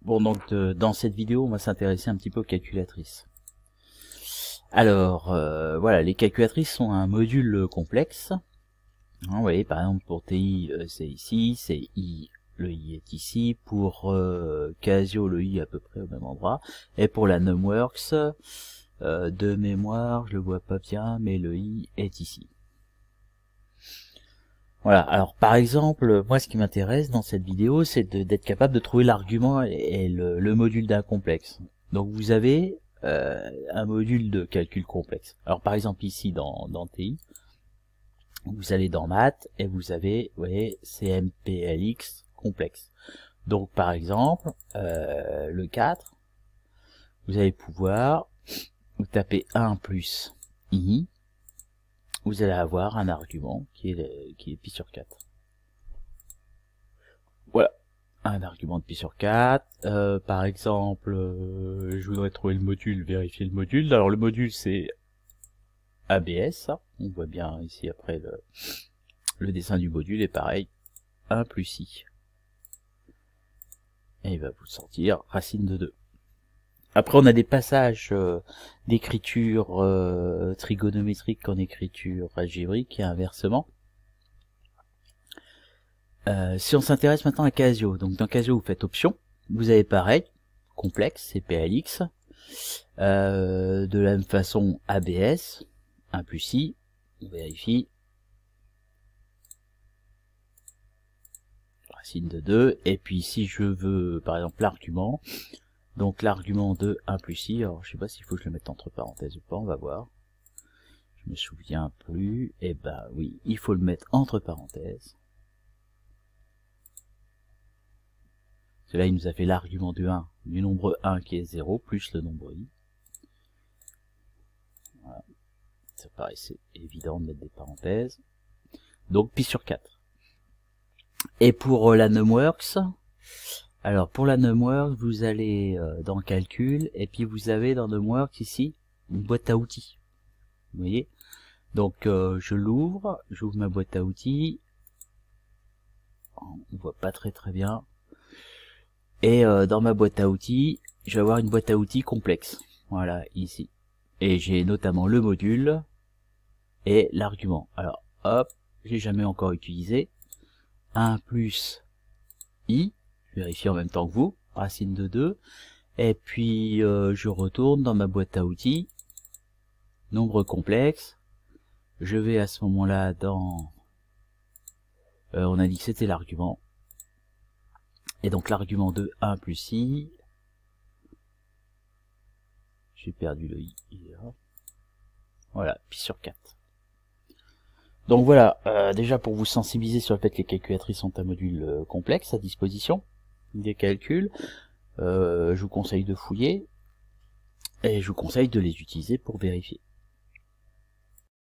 Bon, donc dans cette vidéo, on va s'intéresser un petit peu aux calculatrices. Alors, voilà, les calculatrices sont un module complexe. Vous voyez, par exemple, pour TI, c'est ici, c'est I, le I est ici. Pour Casio, le I est à peu près au même endroit. Et pour la Numworks, de mémoire, je le vois pas bien, mais le I est ici. Voilà, alors par exemple, moi ce qui m'intéresse dans cette vidéo, c'est d'être capable de trouver l'argument et le module d'un complexe. Donc vous avez un module de calcul complexe. Alors par exemple ici dans TI, vous allez dans Maths et vous avez, vous voyez, CMPLX complexe. Donc par exemple, le 4, vous allez pouvoir vous taper 1 plus I, vous allez avoir un argument qui est pi sur 4. Voilà, un argument de pi sur 4. Par exemple, je voudrais trouver le module, vérifier le module. Alors le module c'est ABS, ça. On voit bien ici après le dessin du module est pareil, 1 plus I. Et il va vous sortir racine de 2. Après on a des passages d'écriture trigonométrique en écriture algébrique et inversement. Si on s'intéresse maintenant à Casio, donc dans Casio vous faites option, vous avez pareil, complexe, CPLX, de la même façon ABS, 1 plus I, on vérifie, racine de 2, et puis si je veux par exemple l'argument, donc l'argument de 1 plus I, alors je sais pas s'il faut que je le mette entre parenthèses ou pas, on va voir, je me souviens plus, et ben oui, il faut le mettre entre parenthèses. Là, il nous a fait l'argument du 1, du nombre 1 qui est 0, plus le nombre i. Voilà. Ça paraissait évident de mettre des parenthèses. Donc, pi sur 4. Et pour la Numworks, alors pour la Numworks, vous allez dans Calcul, et puis vous avez dans Numworks ici, une boîte à outils. Vous voyez? Donc, je l'ouvre, j'ouvre ma boîte à outils. On voit pas très bien. Et dans ma boîte à outils, je vais avoir une boîte à outils complexe. Voilà, ici. Et j'ai notamment le module et l'argument. Alors, hop, j'ai jamais encore utilisé. 1 plus I, je vérifie en même temps que vous, racine de 2. Et puis, je retourne dans ma boîte à outils. Nombre complexe. Je vais à ce moment-là dans... on a dit que c'était l'argument. Et donc l'argument de 1 plus I, j'ai perdu le I, voilà, pi sur 4. Donc voilà, déjà pour vous sensibiliser sur le fait que les calculatrices sont un module complexe à disposition, des calculs, je vous conseille de fouiller, et je vous conseille de les utiliser pour vérifier.